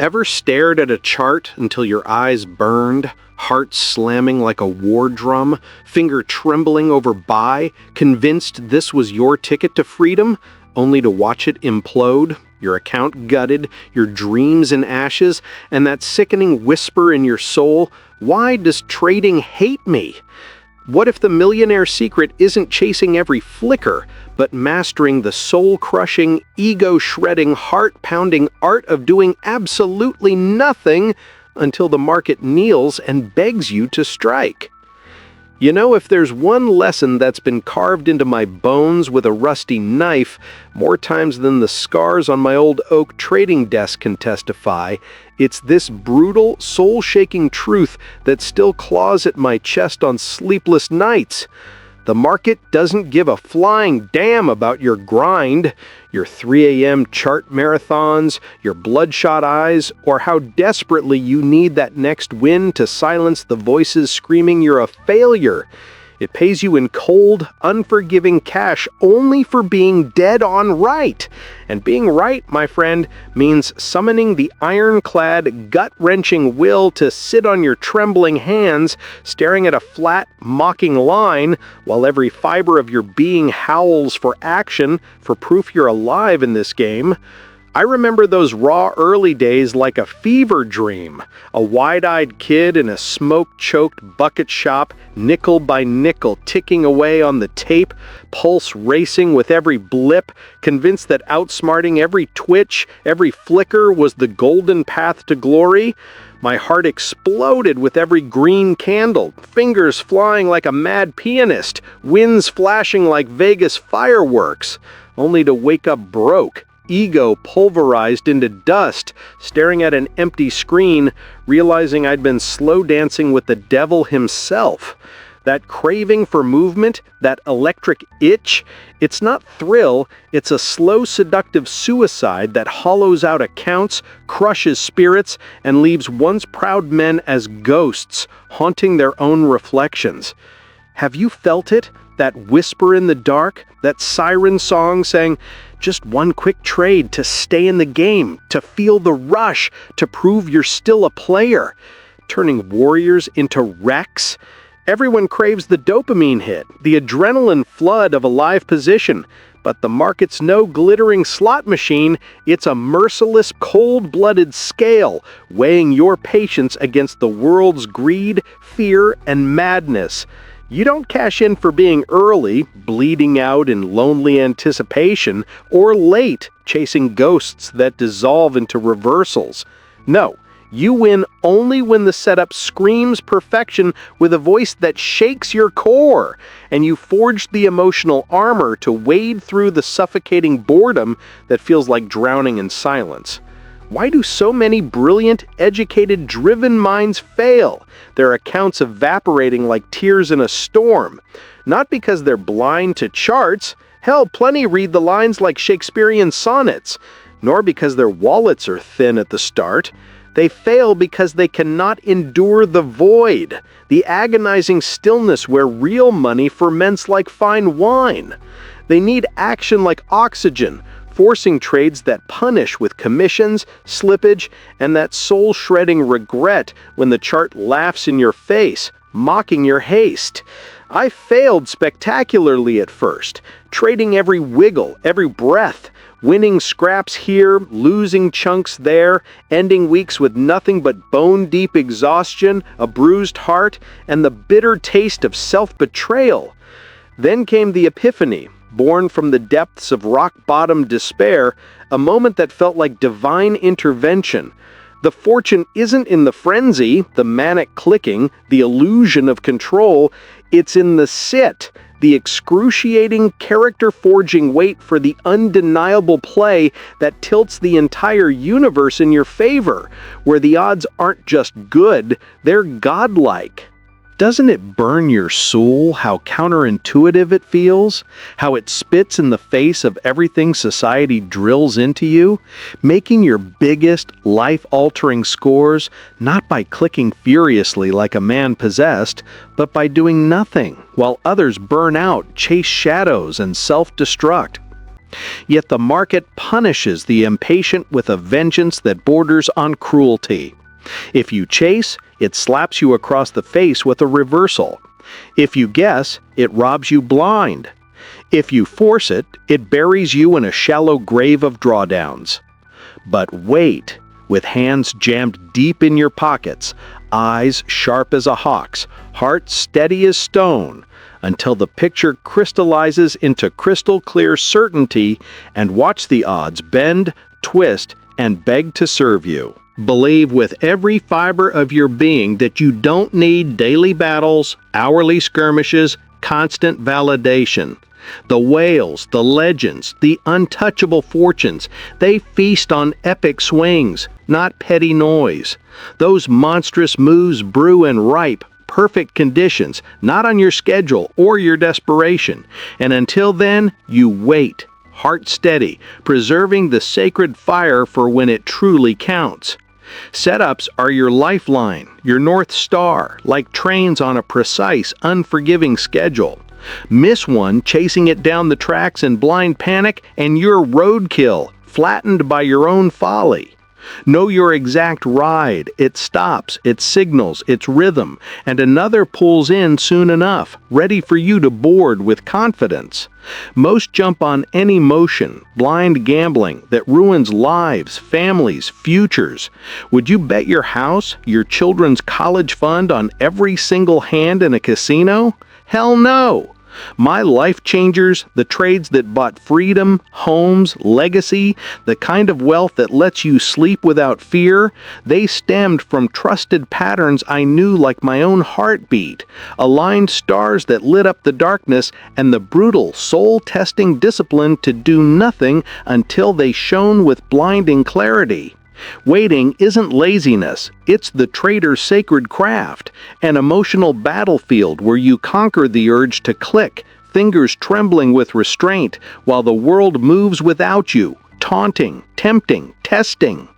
Ever stared at a chart until your eyes burned, heart slamming like a war drum, finger trembling over buy, convinced this was your ticket to freedom, only to watch it implode, your account gutted, your dreams in ashes, and that sickening whisper in your soul, "Why does trading hate me?" What if the millionaire secret isn't chasing every flicker, but mastering the soul-crushing, ego-shredding, heart-pounding art of doing absolutely nothing until the market kneels and begs you to strike? You know, if there's one lesson that's been carved into my bones with a rusty knife, more times than the scars on my old oak trading desk can testify, it's this brutal, soul-shaking truth that still claws at my chest on sleepless nights. The market doesn't give a flying damn about your grind, your 3 a.m. chart marathons, your bloodshot eyes, or how desperately you need that next win to silence the voices screaming you're a failure. It pays you in cold, unforgiving cash only for being dead on right. And being right, my friend, means summoning the ironclad, gut-wrenching will to sit on your trembling hands, staring at a flat, mocking line, while every fiber of your being howls for action, for proof you're alive in this game. I remember those raw early days like a fever dream. A wide-eyed kid in a smoke-choked bucket shop, nickel by nickel ticking away on the tape, pulse racing with every blip, convinced that outsmarting every twitch, every flicker was the golden path to glory. My heart exploded with every green candle, fingers flying like a mad pianist, winds flashing like Vegas fireworks, only to wake up broke. Ego pulverized into dust, staring at an empty screen, realizing I'd been slow dancing with the devil himself. That craving for movement, that electric itch, it's not thrill, it's a slow seductive suicide that hollows out accounts, crushes spirits, and leaves once proud men as ghosts, haunting their own reflections. Have you felt it? That whisper in the dark, that siren song saying, just one quick trade to stay in the game, to feel the rush, to prove you're still a player, turning warriors into wrecks? Everyone craves the dopamine hit, the adrenaline flood of a live position, but the market's no glittering slot machine, it's a merciless, cold-blooded scale, weighing your patience against the world's greed, fear, and madness. You don't cash in for being early, bleeding out in lonely anticipation, or late, chasing ghosts that dissolve into reversals. No, you win only when the setup screams perfection with a voice that shakes your core, and you forge the emotional armor to wade through the suffocating boredom that feels like drowning in silence. Why do so many brilliant, educated, driven minds fail, their accounts evaporating like tears in a storm? Not because they're blind to charts, hell, plenty read the lines like Shakespearean sonnets, nor because their wallets are thin at the start. They fail because they cannot endure the void, the agonizing stillness where real money ferments like fine wine. They need action like oxygen, forcing trades that punish with commissions, slippage, and that soul-shredding regret when the chart laughs in your face, mocking your haste. I failed spectacularly at first, trading every wiggle, every breath, winning scraps here, losing chunks there, ending weeks with nothing but bone-deep exhaustion, a bruised heart, and the bitter taste of self-betrayal. Then came the epiphany, born from the depths of rock-bottom despair, a moment that felt like divine intervention. The fortune isn't in the frenzy, the manic clicking, the illusion of control. It's in the sit, the excruciating, character-forging wait for the undeniable play that tilts the entire universe in your favor, where the odds aren't just good, they're godlike. Doesn't it burn your soul how counterintuitive it feels? How it spits in the face of everything society drills into you? Making your biggest, life-altering scores not by clicking furiously like a man possessed, but by doing nothing, while others burn out, chase shadows, and self-destruct. Yet the market punishes the impatient with a vengeance that borders on cruelty. If you chase, it slaps you across the face with a reversal. If you guess, it robs you blind. If you force it, it buries you in a shallow grave of drawdowns. But wait, with hands jammed deep in your pockets, eyes sharp as a hawk's, heart steady as stone, until the picture crystallizes into crystal-clear certainty, and watch the odds bend, twist, and beg to serve you. Believe with every fiber of your being that you don't need daily battles, hourly skirmishes, constant validation. The whales, the legends, the untouchable fortunes, they feast on epic swings, not petty noise. Those monstrous moves brew in ripe, perfect conditions, not on your schedule or your desperation. And until then, you wait, heart steady, preserving the sacred fire for when it truly counts. Setups are your lifeline, your North Star, like trains on a precise, unforgiving schedule. Miss one chasing it down the tracks in blind panic, and you're roadkill, flattened by your own folly. Know your exact ride, its stops, its signals, its rhythm, and another pulls in soon enough, ready for you to board with confidence. Most jump on any motion, blind gambling, that ruins lives, families, futures. Would you bet your house, your children's college fund on every single hand in a casino? Hell no! My life changers, the trades that bought freedom, homes, legacy, the kind of wealth that lets you sleep without fear, they stemmed from trusted patterns I knew like my own heartbeat, aligned stars that lit up the darkness, and the brutal, soul-testing discipline to do nothing until they shone with blinding clarity. Waiting isn't laziness, it's the trader's sacred craft, an emotional battlefield where you conquer the urge to click, fingers trembling with restraint, while the world moves without you, taunting, tempting, testing.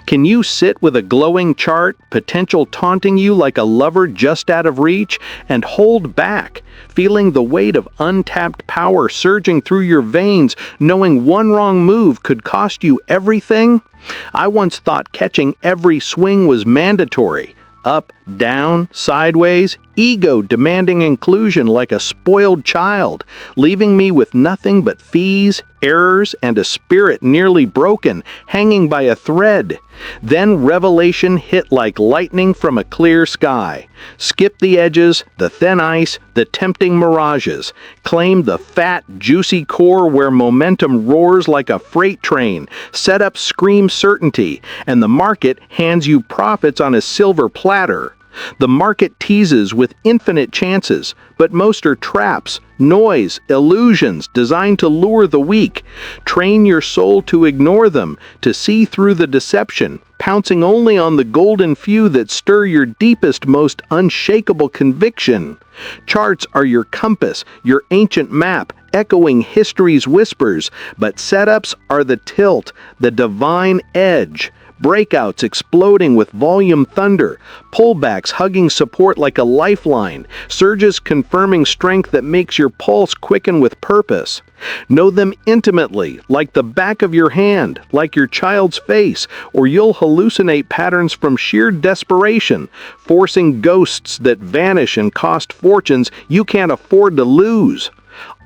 Can you sit with a glowing chart, potential taunting you like a lover just out of reach, and hold back, feeling the weight of untapped power surging through your veins, knowing one wrong move could cost you everything? I once thought catching every swing was mandatory. Up, down, sideways, ego demanding inclusion like a spoiled child, leaving me with nothing but fees, errors, and a spirit nearly broken, hanging by a thread. Then revelation hit like lightning from a clear sky. Skip the edges, the thin ice, the tempting mirages. Claim the fat, juicy core where momentum roars like a freight train. Setup screams certainty, and the market hands you profits on a silver platter. The market teases with infinite chances, but most are traps, noise, illusions designed to lure the weak. Train your soul to ignore them, to see through the deception, pouncing only on the golden few that stir your deepest, most unshakable conviction. Charts are your compass, your ancient map, echoing history's whispers, but setups are the tilt, the divine edge. Breakouts exploding with volume thunder, pullbacks hugging support like a lifeline, surges confirming strength that makes your pulse quicken with purpose. Know them intimately, like the back of your hand, like your child's face, or you'll hallucinate patterns from sheer desperation, forcing ghosts that vanish and cost fortunes you can't afford to lose.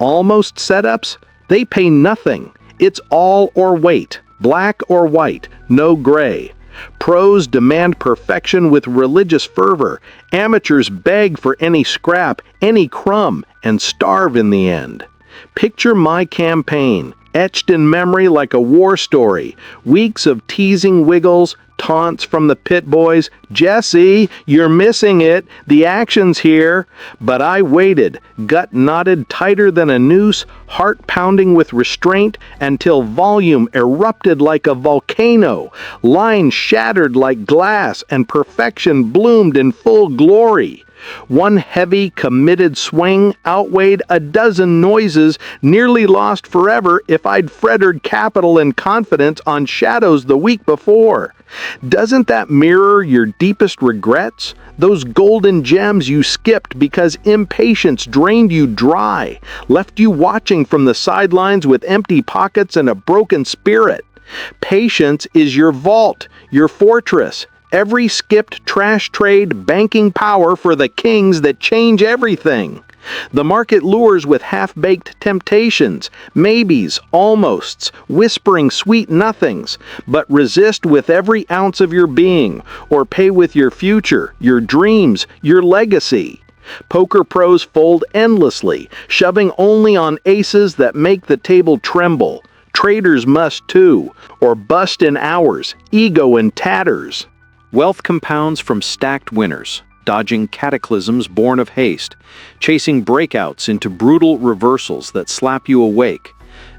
Almost setups? They pay nothing. It's all or wait. Black or white, no gray. Pros demand perfection with religious fervor. Amateurs beg for any scrap, any crumb, and starve in the end. Picture my campaign, etched in memory like a war story. Weeks of teasing wiggles, taunts from the pit boys. Jesse, you're missing it. The action's here. But I waited, gut knotted tighter than a noose, heart pounding with restraint, until volume erupted like a volcano, lines shattered like glass, and perfection bloomed in full glory. One heavy, committed swing outweighed a dozen noises nearly lost forever if I'd fretted capital and confidence on shadows the week before. Doesn't that mirror your deepest regrets? Those golden gems you skipped because impatience drained you dry, left you watching from the sidelines with empty pockets and a broken spirit. Patience is your vault, your fortress. Every skipped trash trade banking power for the kings that change everything. The market lures with half-baked temptations, maybes, almosts, whispering sweet nothings, but resist with every ounce of your being, or pay with your future, your dreams, your legacy. Poker pros fold endlessly, shoving only on aces that make the table tremble. Traders must too, or bust in hours, ego in tatters. Wealth compounds from stacked winners, dodging cataclysms born of haste, chasing breakouts into brutal reversals that slap you awake,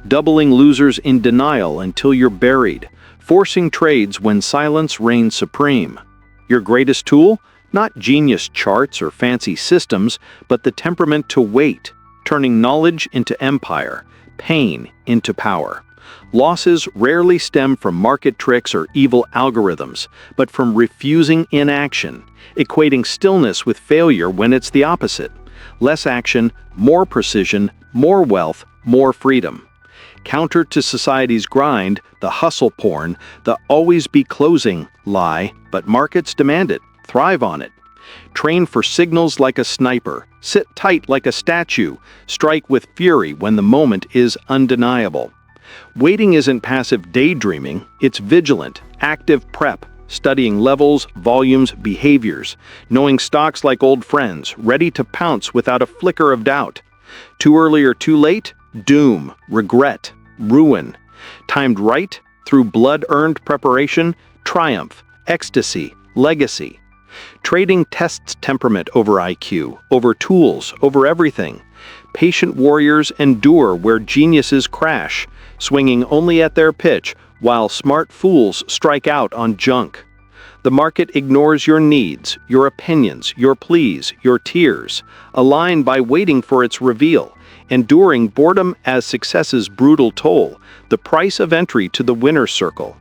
doubling losers in denial until you're buried, forcing trades when silence reigns supreme. Your greatest tool? Not genius charts or fancy systems, but the temperament to wait, turning knowledge into empire, pain into power. Losses rarely stem from market tricks or evil algorithms, but from refusing inaction, equating stillness with failure when it's the opposite. Less action, more precision, more wealth, more freedom. Counter to society's grind, the hustle porn, the always be closing lie, but markets demand it, thrive on it. Train for signals like a sniper, sit tight like a statue, strike with fury when the moment is undeniable. Waiting isn't passive daydreaming, it's vigilant, active prep, studying levels, volumes, behaviors, knowing stocks like old friends, ready to pounce without a flicker of doubt. Too early or too late? Doom, regret, ruin. Timed right, through blood-earned preparation, triumph, ecstasy, legacy. Trading tests temperament over IQ, over tools, over everything. Patient warriors endure where geniuses crash, swinging only at their pitch, while smart fools strike out on junk. The market ignores your needs, your opinions, your pleas, your tears, aligned by waiting for its reveal, enduring boredom as success's brutal toll, the price of entry to the winner's circle.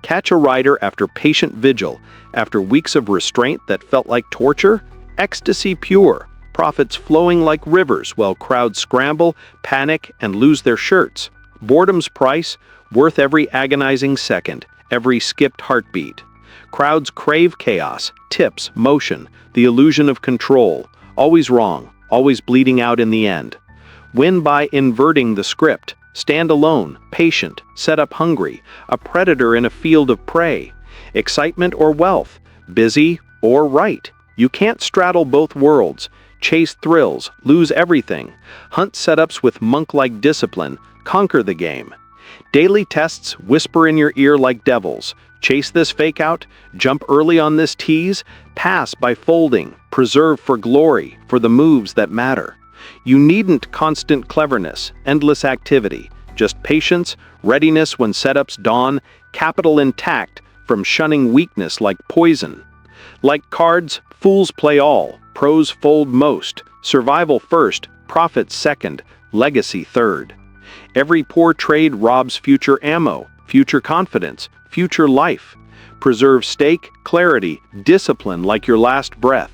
Catch a rider after patient vigil, after weeks of restraint that felt like torture, ecstasy pure, profits flowing like rivers while crowds scramble, panic, and lose their shirts. Boredom's price, worth every agonizing second, every skipped heartbeat. Crowds crave chaos, tips, motion, the illusion of control, always wrong, always bleeding out in the end. Win by inverting the script, stand alone, patient, set up hungry, a predator in a field of prey. Excitement or wealth, busy or right. You can't straddle both worlds, chase thrills, lose everything, hunt setups with monk-like discipline, conquer the game. Daily tests whisper in your ear like devils. Chase this fake out, jump early on this tease, pass by folding, preserve for glory, for the moves that matter. You needn't constant cleverness, endless activity, just patience, readiness when setups dawn, capital intact from shunning weakness like poison. Like cards, fools play all, pros fold most, survival first, profit second, legacy third. Every poor trade robs future ammo, future confidence, future life. Preserve stake, clarity, discipline like your last breath.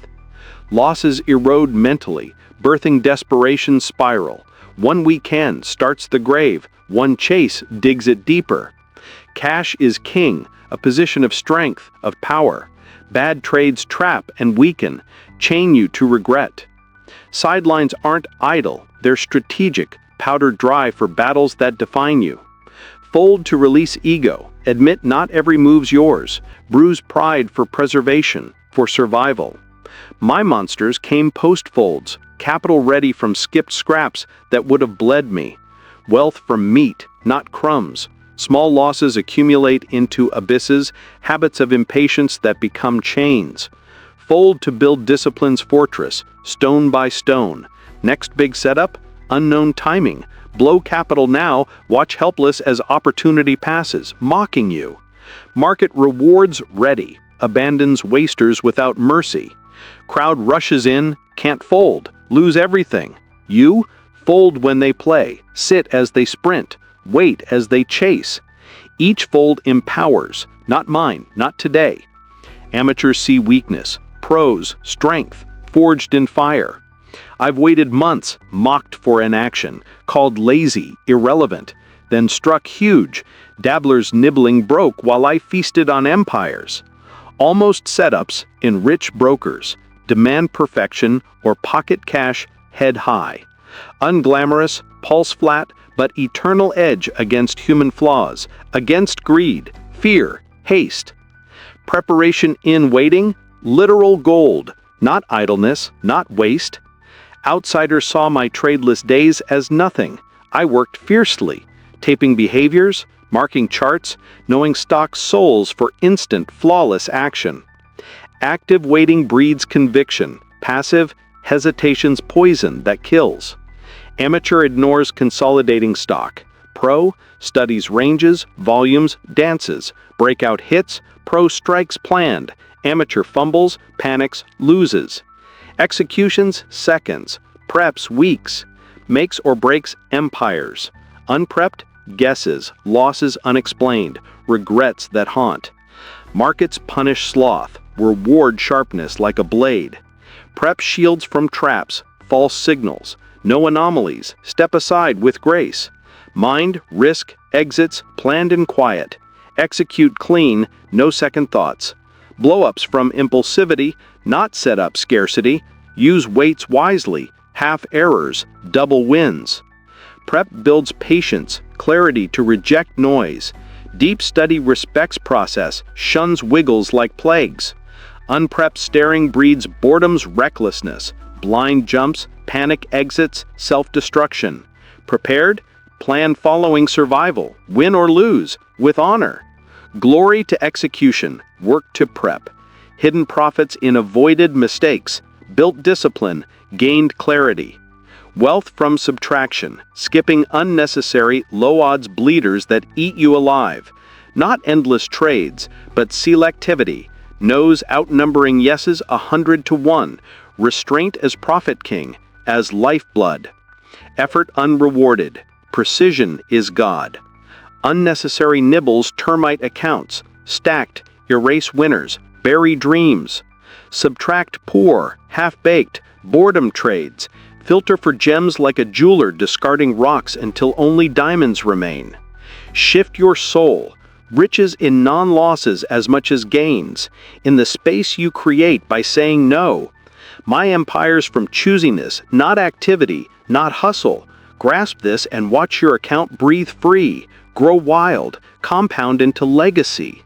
Losses erode mentally, birthing desperation spiral. One weekend starts the grave, one chase digs it deeper. Cash is king, a position of strength, of power. Bad trades trap and weaken, chain you to regret. Sidelines aren't idle, they're strategic, powder dry for battles that define you. Fold to release ego, admit not every move's yours, bruise pride for preservation, for survival. My monsters came post-folds, capital ready from skipped scraps that would have bled me. Wealth from meat, not crumbs. Small losses accumulate into abysses, habits of impatience that become chains. Fold to build discipline's fortress, stone by stone. Next big setup? Unknown timing. Blow capital now, watch helpless as opportunity passes, mocking you. Market rewards ready, abandons wasters without mercy. Crowd rushes in, can't fold, lose everything. You? Fold when they play, sit as they sprint, wait as they chase. Each fold empowers, not mine, not today. Amateurs see weakness, pros, strength, forged in fire. I've waited months, mocked for inaction, called lazy, irrelevant, then struck huge, dabblers nibbling broke while I feasted on empires. Almost setups in rich brokers, demand perfection or pocket cash head high. Unglamorous, pulse flat, but eternal edge against human flaws, against greed, fear, haste. Preparation in waiting, literal gold, not idleness, not waste. Outsiders saw my tradeless days as nothing. I worked fiercely, taping behaviors, marking charts, knowing stock souls for instant, flawless action. Active waiting breeds conviction, passive, hesitation's poison that kills. Amateur ignores consolidating stock. Pro studies ranges, volumes, dances, breakout hits, pro strikes planned, amateur fumbles, panics, loses. Executions, seconds, preps, weeks, makes or breaks empires. Unprepped, guesses, losses unexplained, regrets that haunt. Markets punish sloth, reward sharpness like a blade. Prep shields from traps, false signals, no anomalies, step aside with grace. Mind, risk, exits, planned in quiet. Execute clean, no second thoughts. Blow-ups from impulsivity, not set up scarcity. Use weights wisely, half errors, double wins. Prep builds patience, clarity to reject noise. Deep study respects process, shuns wiggles like plagues. Unprepped staring breeds boredom's recklessness, blind jumps, panic exits, self-destruction. Prepared? Plan following survival, win or lose, with honor. Glory to execution, work to prep. Hidden profits in avoided mistakes, built discipline, gained clarity. Wealth from subtraction, skipping unnecessary, low-odds bleeders that eat you alive. Not endless trades, but selectivity. No's outnumbering yeses 100-1. Restraint as profit king, as lifeblood. Effort unrewarded. Precision is God. Unnecessary nibbles termite accounts. Stacked, erase winners, bury dreams. Subtract poor, half-baked, boredom trades. Filter for gems like a jeweler discarding rocks until only diamonds remain. Shift your soul. Riches in non-losses as much as gains. In the space you create by saying no. My empire's from choosiness, not activity, not hustle. Grasp this and watch your account breathe free, grow wild, compound into legacy.